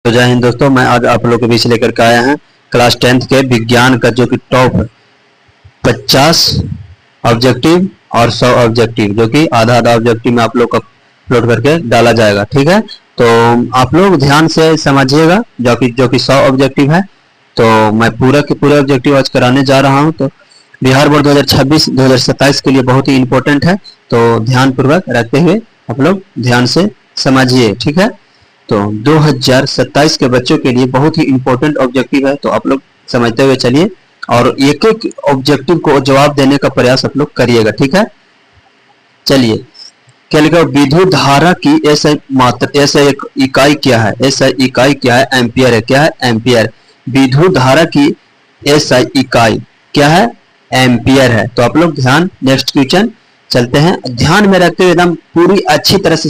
तो जय हिंद दोस्तों, मैं आज आप लोगों के बीच लेकर के आया हैं क्लास 10th के विज्ञान का जो कि टॉप 50 ऑब्जेक्टिव और 100 ऑब्जेक्टिव जो कि आधा आधा ऑब्जेक्टिव में आप लोग को अपलोड करके डाला जाएगा। ठीक है, तो आप लोग ध्यान से समझिएगा जो कि 100 ऑब्जेक्टिव है। तो मैं पूरा के पूरे ऑब्जेक्टिव आज कराने जा रहा हूं। तो बिहार बोर्ड 2026-2027 के लिए बहुत ही इंपॉर्टेंट है, तो ध्यान पूर्वक रखते हुए आप लोग ध्यान से समझिए। ठीक है, तो 2027 के बच्चों के लिए बहुत ही इंपॉर्टेंट ऑब्जेक्टिव है, तो आप लोग समझते हुए चलिए और एक एक ऑब्जेक्टिव को जवाब देने का प्रयास आप लोग करिएगा। ठीक है, चलिए क्या लिखा, विद्युत धारा की ऐसा मात्रा, ऐसा एक इकाई क्या है, ऐसा इकाई क्या है, एम्पियर है। क्या है? एम्पियर। विद्युत धारा की ऐसा इकाई क्या है? एम्पियर है। तो आप लोग ध्यान, नेक्स्ट क्वेश्चन चलते हैं। ध्यान में रखते हुए एकदम पूरी अच्छी तरह से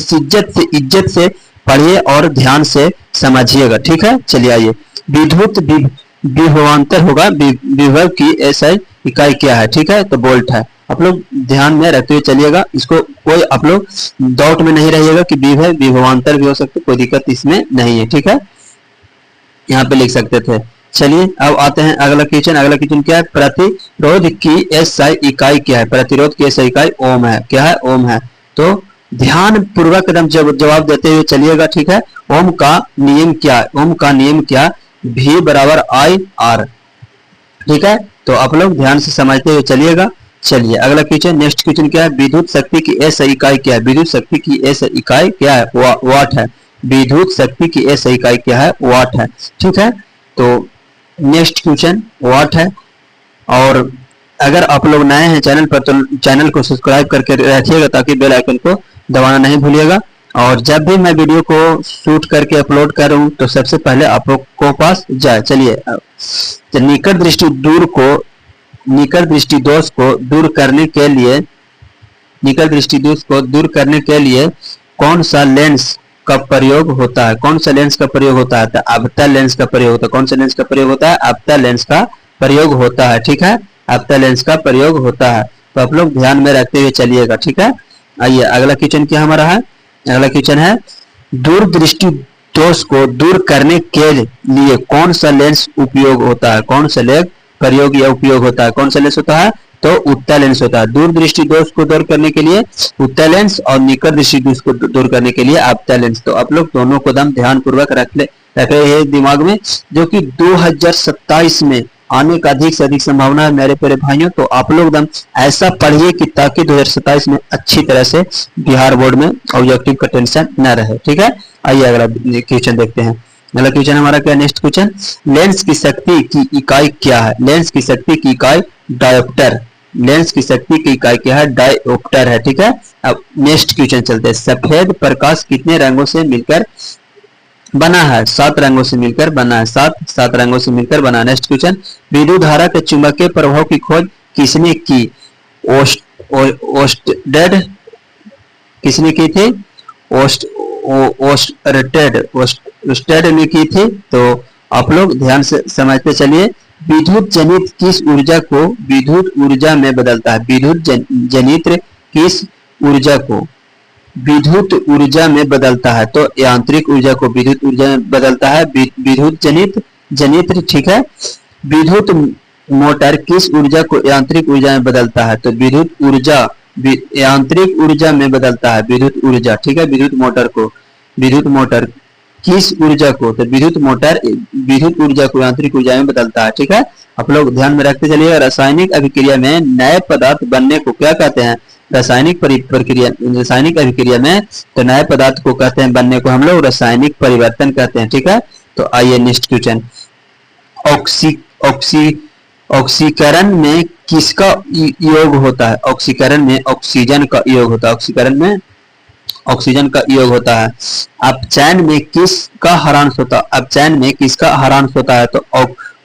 इज्जत से पढ़िए और ध्यान से समझिएगा। ठीक है, चलिए आइए। विद्युत विभवांतर होगा, विभव की ऐसा इकाई क्या है? ठीक है, तो वोल्ट है। आप लोग ध्यान में रखते हुए चलिएगा, इसको कोई आप लोग डाउट में नहीं रहिएगा कि विभव विभवांतर भी हो सकते, कोई दिक्कत इसमें नहीं है। ठीक है, यहाँ पे लिख सकते थे। चलिए अब आते हैं अगला क्वेश्चन। अगला क्वेश्चन क्या है? प्रतिरोध की एसआई इकाई क्या है? प्रतिरोध की एसआई इकाई ओम है। क्या है? ओम है। तो ध्यान पूर्वक एकदम जवाब देते हुए चलिएगा। ठीक है, ओम का नियम क्या है? ओम का नियम क्या? V बराबर आई आर। ठीक है, तो आप लोग ध्यान से समझते हुए चलिएगा। चलिए अगला क्वेश्चन, नेक्स्ट क्वेश्चन क्या है? विद्युत शक्ति की एसआई इकाई क्या है? विद्युत शक्ति की एसआई इकाई क्या है? वाट है। विद्युत शक्ति की एसआई इकाई क्या है? वाट है। ठीक है, तो नेक्स्ट क्वेश्चन वाट है। और अगर आप लोग नए हैं चैनल पर तो चैनल को सब्सक्राइब करके रखिएगा ताकि बेल आइकन को दबाना नहीं भूलिएगा। और जब भी मैं वीडियो को शूट करके अपलोड करूं तो सबसे पहले आप लोग को पास जाए। चलिए, निकट दृष्टि दोष को दूर करने के लिए कौन सा लेंस का प्रयोग होता है? कौन सा लेंस का प्रयोग होता है? अवतल लेंस का प्रयोग होता है। कौन सा लेंस का प्रयोग होता है? अवतल लेंस का प्रयोग होता है। ठीक है, अवतल लेंस का प्रयोग होता है। तो आप लोग ध्यान में रखते हुए चलिएगा। ठीक है, आइए अगला क्वेश्चन क्या हमारा है? अगला क्वेश्चन है, दूरदृष्टि दोष को दूर करने के लिए कौन सा लेंस उपयोग होता है? कौन सा लेंस प्रयोग या उपयोग होता है? कौन सा लेंस होता है? तो उत्तल लेंस होता है। दूरदृष्टि दोष को दूर करने के लिए उत्तल लेंस और निकट दृष्टि दोष को दूर करने के लिए अवतल लेंस। तो आप लोग दोनों को दम ध्यान पूर्वक रख रहे हैं दिमाग में, जो कि 2027 में आने का अधिक से अधिक संभावना है मेरे प्यारे भाइयों। तो आप लोग दम ऐसा पढ़िए कि ताकि 2027 में अच्छी तरह से बिहार बोर्ड में ऑब्जेक्टिव का टेंशन न रहे। ठीक है, आइए अगला क्वेश्चन देखते हैं। अगला क्वेश्चन हमारा क्या? नेक्स्ट क्वेश्चन, लेंस की शक्ति की इकाई क्या है? लेंस की शक्ति की इकाई डायोप्टर। लेंस की शक्ति की इकाई क्या है? डायोप्टर है। ठीक है, अब नेक्स्ट क्वेश्चन चलते हैं। सफेद प्रकाश कितने रंगों से मिलकर बना है? 7 रंगों से मिलकर बना है। 7 रंगों से मिलकर बना है। नेक्स्ट क्वेश्चन, विद्युत धारा के चुंबकीय प्रभाव की खोज किसने की? ओस्टेड किसने की थी? ओस्टेड ने की थी। तो आप लोग ध्यान से समझते चलिए। विद्युत जनित किस ऊर्जा को विद्युत ऊर्जा में बदलता है? विद्युत जनित्र किस ऊर्जा को विद्युत ऊर्जा में बदलता है? तो यांत्रिक ऊर्जा को विद्युत ऊर्जा में बदलता है विद्युत जनित्र। ठीक है, विद्युत मोटर किस ऊर्जा को यांत्रिक ऊर्जा में बदलता है? तो विद्युत ऊर्जा यांत्रिक ऊर्जा में बदलता है विद्युत ऊर्जा। ठीक है, विद्युत मोटर किस ऊर्जा को? तो विद्युत ऊर्जा को यांत्रिक ऊर्जा में बदलता है। ठीक है, आप लोग ध्यान में रखते चलिए। रासायनिक अभिक्रिया में नए पदार्थ बनने को क्या कहते हैं? रासायनिक अभिक्रिया में तो नए पदार्थ को कहते हैं बनने को हम लोग रासायनिक परिवर्तन कहते हैं। ठीक है, तो आइए नेक्स्ट क्वेश्चन, ऑक्सीकरण में किसका योग होता है? ऑक्सीकरण में ऑक्सीजन का योग होता है। ऑक्सीकरण में ऑक्सीजन का योग होता है। अपचयन में किसका हरांश होता है? अपचयन में किसका हरांश होता है? तो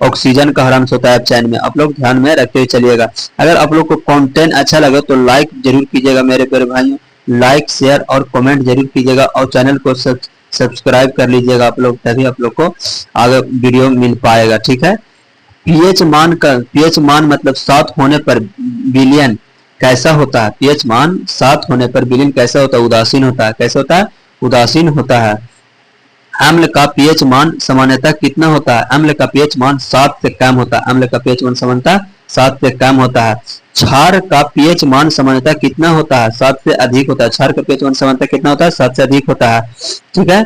ऑक्सीजन का हरांश होता है अपचयन में। आप लोग ध्यान में रखते हुए चलिएगा। अगर आप लोग को कंटेंट अच्छा लगे तो लाइक जरूर कीजिएगा मेरे प्यारे भाइयों। लाइक, शेयर और कमेंट जरूर कीजिएगा और चैनल को सब्सक्राइब कर लीजिएगा आप लोग, तभी आप लोग को आगे वीडियो मिल पाएगा। ठीक है, पीएच मान मतलब 7 होने पर बिलियन कैसा होता है? पीएच मान 7 होने पर बिलियन कैसा होता है? उदासीन होता है। कैसा होता है? उदासीन होता है। अम्ल का पीएच मान सामान्यतः कितना होता है? अम्ल का पीएच मान 7 से कम होता है। अम्ल का पीएच मान सामान्यतः 7 से कम होता है। क्षार का पीएच मान सामान्यतः कितना होता है? 7 से अधिक होता है। क्षार का पीएच मान सामान्यतः कितना होता है? 7 से अधिक होता है। ठीक है,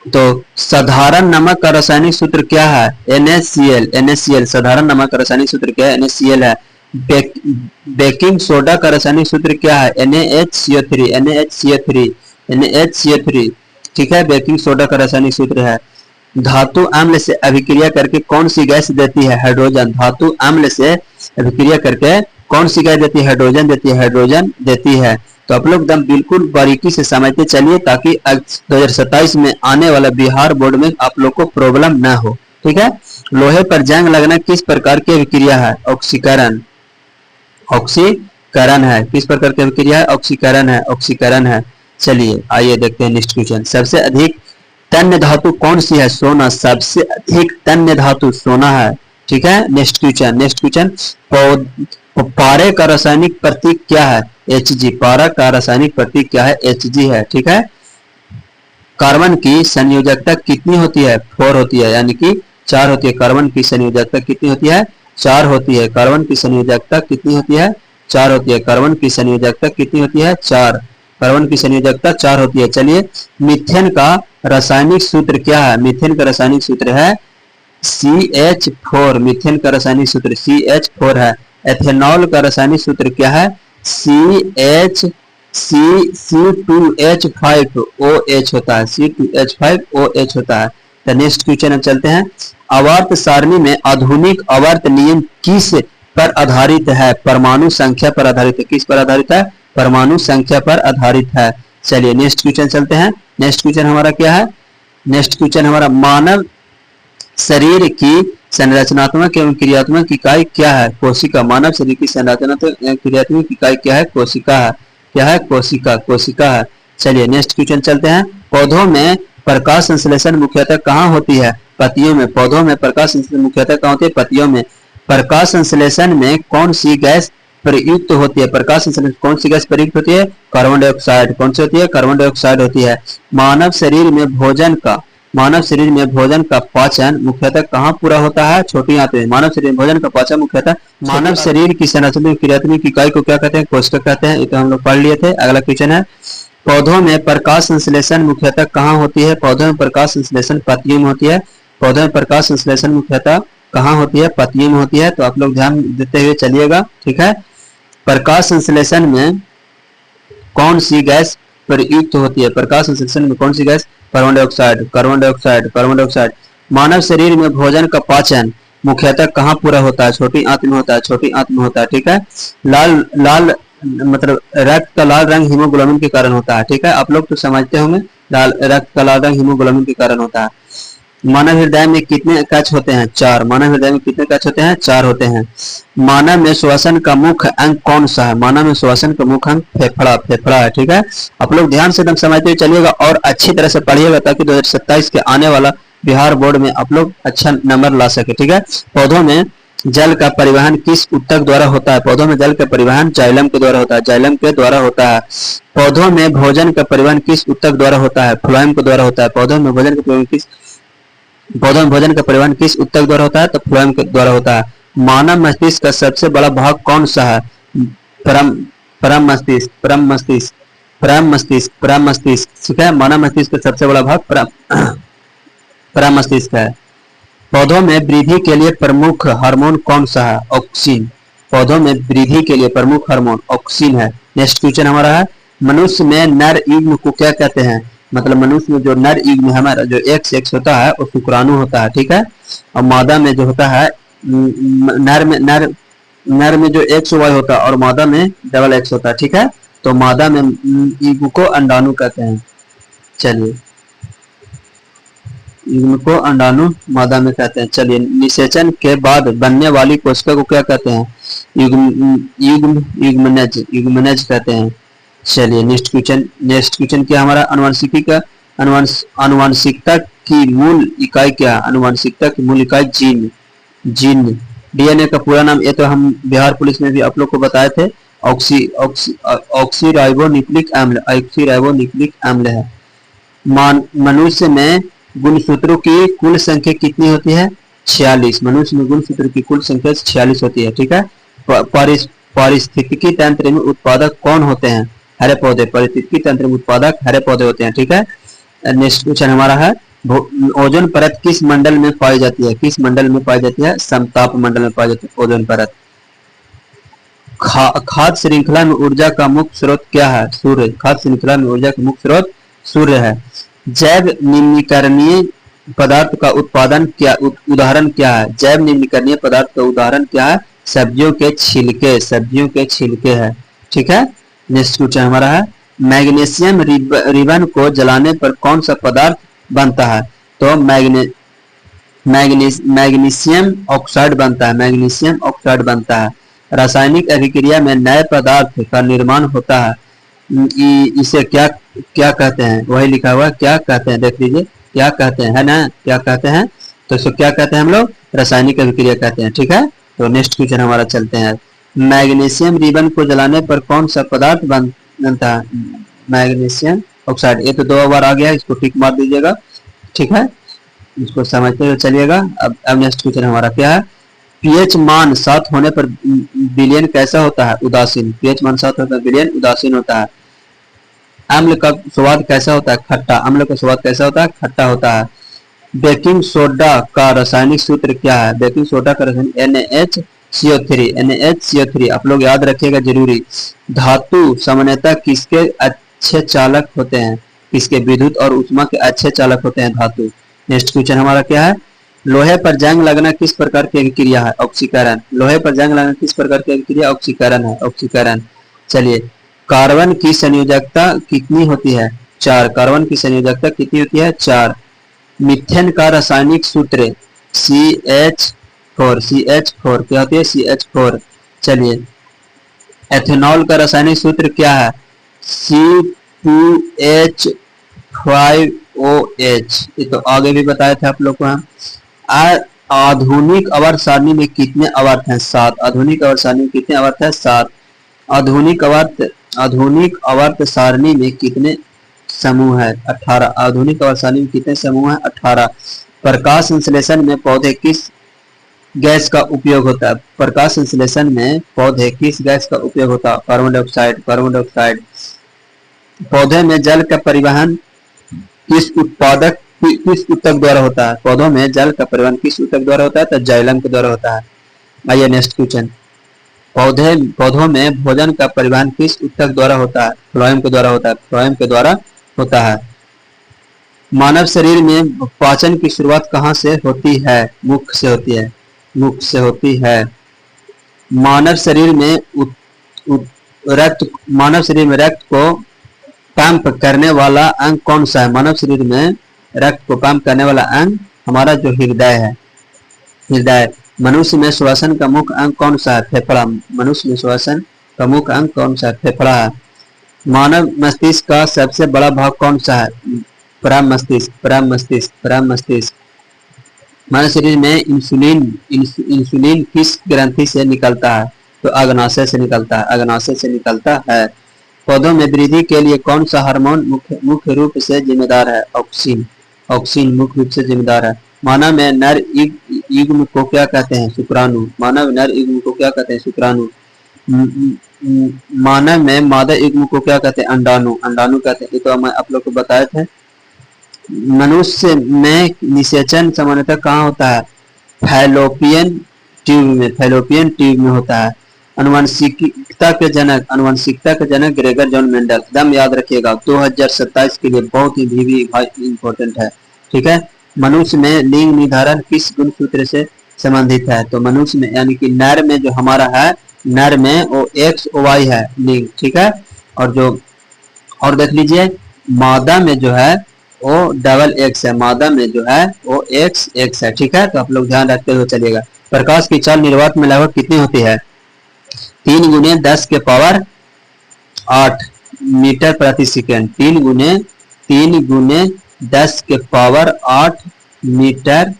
तो साधारण नमक का रासायनिक सूत्र क्या है? NaCl। NaCl साधारण नमक का रासायनिक सूत्र क्या है? NaCl है। बेकिंग सोडा का रासायनिक सूत्र क्या है? NaHCO3। NaHCO3। NaHCO3। ठीक है, बेकिंग सोडा का रासायनिक सूत्र है। धातु अम्ल से अभिक्रिया करके कौन सी गैस देती है? हाइड्रोजन। धातु अम्ल से अभिक्रिया करके कौन सी गैस देती है? हाइड्रोजन देती है। हाइड्रोजन देती है। तो आप लोग एकदम बिल्कुल बारीकी से समझते चलिए, ताकि 2027 में आने वाला बिहार बोर्ड में आप लोग को प्रॉब्लम ना हो। ठीक है, लोहे पर जंग लगना किस प्रकार की अभिक्रिया है? ऑक्सीकरण। ऑक्सीकरण है। किस प्रकार की अभिक्रिया है? ऑक्सीकरण है। ऑक्सीकरण है। चलिए आइए देखते हैं नेक्स्ट क्वेश्चन। सबसे अधिक तन्य धातु कौन सी है? सोना। सबसे अधिक तन्य धातु सोना है। ठीक है, नेक्स्ट क्वेश्चन। नेक्स्ट क्वेश्चन, पारे का रासायनिक प्रतीक क्या है? Hg। पारा का रासायनिक प्रतीक क्या है? Hg है। ठीक है, कार्बन की संयोजकता कितनी होती है? 4 होती है, यानी कि 4 होती है। कार्बन की संयोजकता कितनी होती है? 4 होती है। कार्बन की संयोजकता कितनी होती है? 4 होती है। कार्बन की संयोजकता कितनी होती है? 4। कार्बन की संयोजकता 4 होती है। चलिए, मीथेन का रासायनिक सूत्र क्या है? मीथेन का रासायनिक सूत्र है CH4। मीथेन का रासायनिक सूत्र CH4 है। एथेनॉल का रासायनिक सूत्र क्या है? C2H5OH होता है। C2H5OH होता है। तो नेक्स्ट क्वेश्चन हम चलते हैं। आवर्त सारणी में आधुनिक आवर्त नियम किस पर आधारित है? परमाणु संख्या पर आधारित है। किस पर आधारित है? परमाणु संख्या पर आधारित है। चलिए नेक्स्ट क्वेश्चन चलते हैं। नेक्स्ट क्वेश्चन हमारा क्या है? नेक्स्ट क्वेश्चन हमारा, मानव शरीर की संरचनात्मक एवं क्रियात्मक इकाई क्या है? कोशिका। मानव शरीर की संरचनात्मक क्रियात्मक इकाई क्या है? कोशिका है। क्या है? कोशिका। कोशिका है। चलिए नेक्स्ट क्वेश्चन चलते हैं। पौधों में प्रकाश संश्लेषण मुख्यतः कहाँ होती है? पत्तियों में। पौधों में प्रकाश संश्लेषण मुख्यतः कहाँ होती है? पत्तियों में। प्रकाश संश्लेषण में कौन सी गैस प्रयुक्त होती है? प्रकाश संश्लेषण कौन सी गैस प्रयुक्त होती है? Carbon dioxide. कौन सी होती है? कार्बन डाइऑक्साइड होती है। मानव शरीर में भोजन का पाचन मुख्यतः कहाँ पूरा होता है? छोटी आंत में। मानव शरीर में भोजन का पाचन मुख्यतः, मानव शरीर की संरचनात्मक क्रियात्मक इकाई को क्या कहते हैं? कोशिका कहते हैं। ये तो हम लोग पढ़ लिए थे। अगला क्वेश्चन है, पौधों में प्रकाश संश्लेषण मुख्यतः कहाँ होती है? पौधों में प्रकाश संश्लेषण पत्तियों में होती है। पौधों में प्रकाश संश्लेषण मुख्यतः कहाँ होती है? पत्तियों में होती है। तो आप लोग ध्यान देते हुए चलिएगा। ठीक है, प्रकाश संश्लेषण में कौन सी गैस प्रयुक्त होती है? प्रकाश संश्लेषण में कौन सी गैस? Carbon dioxide. Carbon dioxide. Carbon dioxide. मानव शरीर में भोजन का पाचन मुख्यतः कहाँ पूरा होता है? छोटी आंत में होता है। छोटी आंत में होता है। ठीक है, लाल मतलब रक्त का लाल रंग हीमोग्लोबिन के कारण होता है। ठीक है, आप लोग तो समझते होंगे, रक्त का लाल रंग हीमोग्लोबिन के कारण होता है। मानव हृदय में कितने कक्ष होते हैं? 4। मानव हृदय में कितने कक्ष होते हैं? 4 होते हैं। मानव में श्वसन का मुख्य अंग कौन सा है? मानव में श्वसन का मुख्य अंग फेफड़ा। फेफड़ा है। ठीक है, आप लोग ध्यान से एकदम समझते हुए चलिएगा और अच्छी तरह से पढ़िएगा, ताकि 2027 के आने वाला बिहार बोर्ड में आप लोग अच्छा नंबर ला सके। ठीक है, पौधों में जल का परिवहन किस ऊतक द्वारा होता है? पौधों में जल का परिवहन जाइलम के द्वारा होता है। जाइलम के द्वारा होता है। पौधों में भोजन का परिवहन किस ऊतक द्वारा होता है? फ्लोएम के द्वारा होता है। पौधों में भोजन का परिवहन किस ऊतक द्वारा होता है? तो फ्लोएम के द्वारा होता है। मानव मस्तिष्क का सबसे बड़ा भाग कौन सा है? परम मस्तिष्क। ठीक है, मानव मस्तिष्क का सबसे बड़ा भाग परम मस्तिष्क है। पौधों में वृद्धि के लिए प्रमुख हार्मोन कौन सा है? ऑक्सीन। पौधों में वृद्धि के लिए प्रमुख हार्मोन ऑक्सीन है। नेक्स्ट क्वेश्चन हमारा है, मनुष्य में नर युग्म को क्या कहते हैं? मतलब मनुष्य में जो नर युग्म हमारा जो XX होता है वो शुक्राणु होता है। ठीक है, और मादा में जो होता है नर में जो XY होता है और मादा में XX होता है। ठीक है, तो मादा में युग्म को अंडाणु कहते हैं। चलिए, युग्म को अंडाणु मादा में कहते हैं। चलिए, निषेचन के बाद बनने वाली कोशिका को क्या कहते हैं? युग्मनज कहते हैं। चलिए नेक्स्ट क्वेश्चन क्या हमारा? अनुवांशिकता की मूल इकाई क्या है? अनुवांशिकता की मूल इकाई जीन। DNA का पूरा नाम, ये तो हम बिहार पुलिस में भी आप लोग को बताए थे, ऑक्सीराइबोन्यूक्लिक अम्ल है। मनुष्य में गुणसूत्रों की कुल संख्या कितनी होती है? 46। मनुष्य में गुणसूत्रों की कुल संख्या 46 होती है। ठीक है। पारिस्थितिकी तंत्र में उत्पादक कौन होते हैं? हरे पौधे। पारिस्थितिकी तंत्र में उत्पादक हरे पौधे होते हैं। ठीक है। नेक्स्ट क्वेश्चन हमारा है, ओजोन परत किस मंडल में पाई जाती है? किस मंडल में पाई जाती है? समताप मंडल में पाई जाती है ओजोन परत। खाद्य श्रृंखला में ऊर्जा का मुख्य स्रोत क्या है? सूर्य। खाद्य श्रृंखला में ऊर्जा का मुख्य स्रोत सूर्य है। जैव निम्नीकरणीय पदार्थ का उत्पादन क्या उदाहरण क्या है? जैव निम्नीकरणीय पदार्थ का उदाहरण क्या है? सब्जियों के छिलके। सब्जियों के छिलके है। ठीक है। नेक्स्ट क्वेश्चन हमारा है, मैग्नीशियम रिबन को जलाने पर कौन सा पदार्थ बनता है? तो मैग्नीशियम ऑक्साइड बनता है। मैग्नीशियम ऑक्साइड बनता है। रासायनिक अभिक्रिया में नए पदार्थ का निर्माण होता है, इसे क्या क्या कहते हैं? वही लिखा हुआ क्या कहते हैं, देख लीजिए क्या कहते हैं, है ना? क्या कहते हैं? तो इसको क्या कहते हैं हम लोग? रासायनिक अभिक्रिया कहते हैं। ठीक है। तो नेक्स्ट क्वेश्चन हमारा चलते हैं, मैग्नीशियम रिबन को जलाने पर कौन सा पदार्थ बनता है? Magnesium oxide. ये तो 2 बार आ गया, इसको टिक मार दीजिएगा। ठीक है, इसको समझते हुए चलिएगा। अब नेक्स्ट क्वेश्चन हमारा क्या है, पीएच मान 7 होने पर विलयन कैसा होता है? उदासीन। पीएच मान 7 होने पर विलयन उदासीन होता है। अम्ल का स्वाद कैसा होता है? खट्टा। अम्ल का स्वाद कैसा होता है? खट्टा होता है। बेकिंग सोडा का रासायनिक सूत्र क्या है? बेकिंग सोडा का रासायनिक NaHCO3। NaHCO3 आप लोग याद रखिएगा जरूरी। धातु सामान्यतः किसके अच्छे चालक होते हैं? किसके? विद्युत और ऊष्मा के अच्छे चालक होते हैं धातु। नेक्स्ट क्वेश्चन हमारा क्या है, लोहे पर जंग लगना किस प्रकार की अभिक्रिया है? ऑक्सीकरण। लोहे पर जंग लगना किस प्रकार की अभिक्रिया? ऑक्सीकरण है। ऑक्सीकरण। चलिए, कार्बन की संयोजकता कितनी होती है? 4। कार्बन की संयोजकता कितनी होती है? 4। मीथेन का रासायनिक सूत्र CH4। CH4 क्या होती है? CH4। चलिए, एथेनॉल का रासायनिक सूत्र क्या है? C2H5OH। ये तो आगे भी बताए थे आप लोग को। आधुनिक आवर्त सारणी में कितने आवर्त हैं? 7। आधुनिक आवर्त सारणी में कितने आवर्त हैं? 7। आधुनिक आवर्त सारणी में कितने समूह है? 18। आधुनिक आवर्त सारणी में कितने समूह है? 18। प्रकाश संश्लेषण में पौधे किस गैस का उपयोग होता है? प्रकाश संश्लेषण में पौधे किस गैस का उपयोग होता है? Carbon dioxide. Carbon dioxide. पौधे में जल का परिवहन किस ऊतक द्वारा होता है? पौधों में जल का परिवहन किस ऊतक द्वारा होता है? तो जाइलम के द्वारा होता है। आइए नेक्स्ट क्वेश्चन, पौधों में भोजन का परिवहन किस ऊतक द्वारा होता है? फ्लोएम के द्वारा होता है। फ्लोएम के द्वारा होता है। मानव शरीर में पाचन की शुरुआत कहाँ से होती है? मुख से होती है। मुख से होती है। मानव शरीर में रक्त को पंप करने वाला अंग कौन सा है? मानव शरीर में रक्त को पंप करने वाला अंग हमारा जो हृदय है। हृदय। मनुष्य में श्वसन का मुख्य अंग कौन सा है? फेफड़ा। मनुष्य में श्वसन का मुख्य अंग कौन सा है? फेफड़ा है। मानव मस्तिष्क का सबसे बड़ा भाग कौन सा है? परम मस्तिष्क। परम मस्तिष्क। परम मस्तिष्क। मानव शरीर में इंसुलिन किस ग्रंथि से निकलता है? तो अग्नाशय से निकलता है। अग्नाशय से निकलता है। पौधों में वृद्धि के लिए कौन सा हार्मोन मुख्य रूप से जिम्मेदार है? ऑक्सीन। ऑक्सीन मुख्य रूप से जिम्मेदार है। मानव में नर युग्म को क्या कहते हैं? शुक्राणु। मानव नर युग्म को क्या कहते हैं? शुक्राणु। मानव में मादा युग्म को क्या कहते हैं? अंडाणु। अंडाणु कहते हैं। ये तो हम आप लोग को बताए थे। मनुष्य में निषेचन सामान्यतः कहाँ होता है? फैलोपियन ट्यूब में। फैलोपियन ट्यूब में होता है। अनुवांशिकता के जनक ग्रेगर जॉन मेंडल। एकदम याद रखिएगा, 2027 के लिए बहुत ही इंपॉर्टेंट है। ठीक है। मनुष्य में लिंग निर्धारण किस गुणसूत्र से संबंधित है? तो मनुष्य में यानी कि नर में जो हमारा है, नर में वो XY है लिंग। ठीक है। और देख लीजिए, मादा में जो है वो XX है। मादा में जो है वो XX है। ठीक है। तो आप लोग ध्यान रखते हुए चलिएगा। प्रकाश की चाल निर्वात में लगभग कितनी होती है? 3 गुने 10 के पावर 8 मीटर प्रति सेकेंड। 3 गुने 10 के पावर 8 मीटर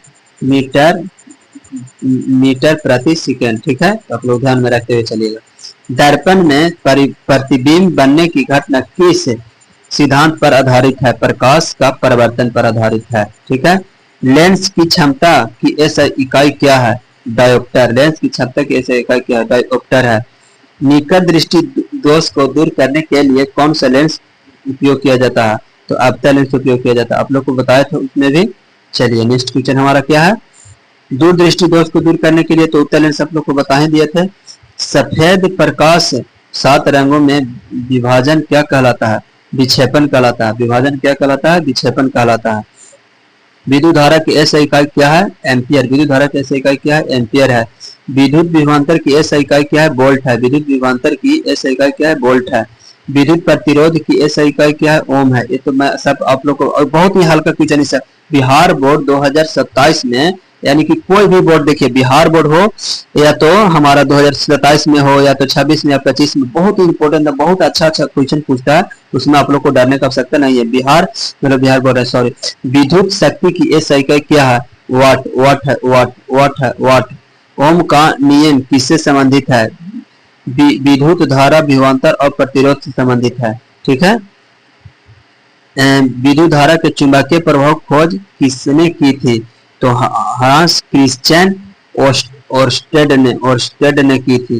प्रति सेकेंड। ठीक है। तो आप लोग ध्यान में रखते हुए चलिएगा। दर्पण में प्रतिबिंब बनने की घटना किस सिद्धांत पर आधारित है, प्रकाश का परावर्तन पर आधारित है। ठीक है। लेंस की क्षमता की एसआई इकाई क्या है? डायोप्टर। लेंस की क्षमता की एसआई इकाई क्या है? डायोप्टर है। निकट दृष्टि दोष को दूर करने के लिए कौन सा लेंस उपयोग किया जाता है? तो अवतल लेंस उपयोग किया जाता है, आप लोग को बताया था उसमें भी। चलिए नेक्स्ट क्वेश्चन हमारा क्या है? दूरदृष्टि दोष को दूर करने के लिए तो उत्तल लेंस आप लोग को बता ही दिए थे। सफेद प्रकाश 7 रंगों में विभाजन क्या कहलाता है? विक्षेपण कहलाता है। विभाजन क्या कहलाता है? विक्षेपण कहलाता है। विद्युत धारा की एसआई इकाई क्या है? एम्पियर। विद्युत धारा की एसआई इकाई क्या है? एम्पियर है। विद्युत विभवांतर की एसआई इकाई क्या है? वोल्ट है। विद्युत विभवांतर की एसआई इकाई क्या है? वोल्ट है। विद्युत प्रतिरोध की एसआई इकाई क्या है? ओम है। ये तो मैं सब आप लोग को, और बहुत ही हल्का क्वेश्चन है। बिहार बोर्ड 2027 में, यानी कि कोई भी बोर्ड देखिए, बिहार बोर्ड हो या तो हमारा 2027 में हो या तो 26 में या 25 में, बहुत ही इंपॉर्टेंट है, बहुत अच्छा क्वेश्चन पूछता है, उसमें आप लोग को डरने का आवश्यकता नहीं है। बिहार मतलब बिहार बोर्ड है, सॉरी। विद्युत शक्ति की एसआई इकाई क्या है? वाट। वाट है, वाट, वाट है, वाट। ओम का नियम किससे संबंधित है? विद्युत धारा विभवांतर और प्रतिरोध से संबंधित है। ठीक है। विद्युत धारा के चुंबकीय प्रभाव खोज किसने की थी? तो हांस क्रिश्चियन ओर्स्टेड ने की थी।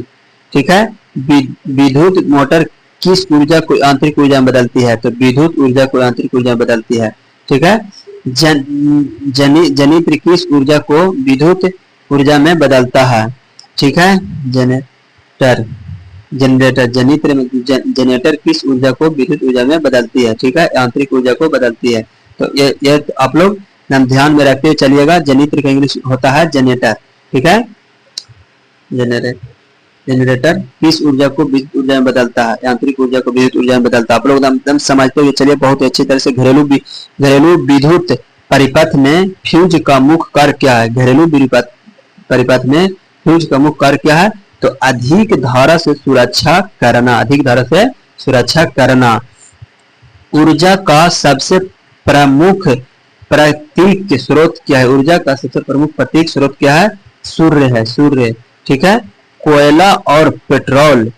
ठीक है। विद्युत मोटर किस ऊर्जा को आंतरिक ऊर्जा में बदलती है? तो विद्युत ऊर्जा को आंतरिक ऊर्जा में बदलती है। ठीक है। जनित्र किस ऊर्जा को विद्युत ऊर्जा में बदलता है? ठीक है। जनरेटर। जनित्र में जनरेटर किस ऊर्जा को विद्युत ऊर्जा में बदलती है? ठीक है, आंतरिक ऊर्जा को बदलती है। तो ये आप लोग ध्यान में रखते हुए चलिएगा। जनित्र का इंग्लिश होता है जनरेटर। ठीक है। जनरेटर किस ऊर्जा को विद्युत ऊर्जा में बदलता है? आंतरिक ऊर्जा को विद्युत ऊर्जा में बदलता है। आप लोग एकदम समझते हुए चलिए बहुत अच्छी तरह से। घरेलू विद्युत परिपथ में फ्यूज का मुख्य कार्य क्या है? घरेलू परिपथ में फ्यूज का मुख्य कार्य क्या है? तो अधिक धारा से सुरक्षा करना। अधिक धारा से सुरक्षा करना। ऊर्जा का सबसे प्रमुख प्रतीक स्रोत क्या है? ऊर्जा का सबसे प्रमुख प्रतीक स्रोत क्या है? सूर्य है। सूर्य। ठीक है। कोयला और पेट्रोल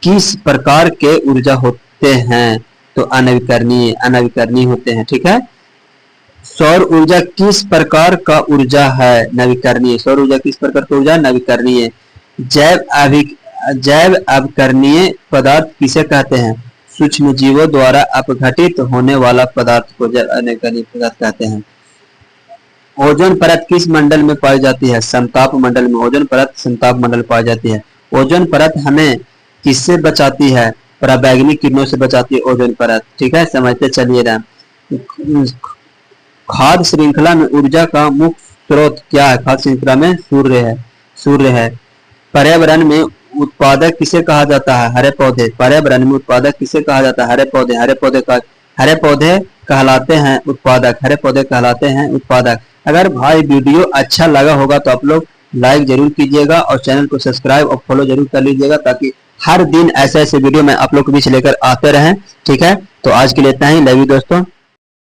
किस प्रकार के ऊर्जा होते हैं? तो अनवीकरणीय होते हैं। ठीक है। सौर ऊर्जा किस प्रकार का ऊर्जा है? नवीकरणीय। सौर ऊर्जा किस प्रकार का ऊर्जा? नवीकरणीय। जैव अवकरणीय पदार्थ किसे कहते हैं? सूक्ष्म जीवों द्वारा अपघटित होने वाला पदार्थ को जैव अवकरणीय पदार्थ कहते हैं। ओजोन परत किस मंडल में पाई जाती है? समताप मंडल में। ओजोन परत समताप मंडल में पाई जाती है। ओजोन परत हमें किससे बचाती है? पराबैंगनी किरणों से बचाती है ओजोन परत। ठीक है, समझते चलिए। खाद्य श्रृंखला में ऊर्जा का मुख्य स्रोत क्या है? खाद्य श्रृंखला में सूर्य है। पर्यावरण में उत्पादक किसे कहा जाता है? हरे पौधे। पर्यावरण में उत्पादक किसे कहा जाता है? हरे पौधे। हरे पौधे कहलाते हैं उत्पादक। हरे पौधे कहलाते हैं उत्पादक। अगर भाई वीडियो अच्छा लगा होगा तो आप लोग लाइक जरूर कीजिएगा और चैनल को सब्सक्राइब और फॉलो जरूर कर लीजिएगा, ताकि हर दिन ऐसे वीडियो मैं आप लोग के बीच लेकर आते रहें। ठीक है, तो आज के लिए इतना ही। लव यू दोस्तों।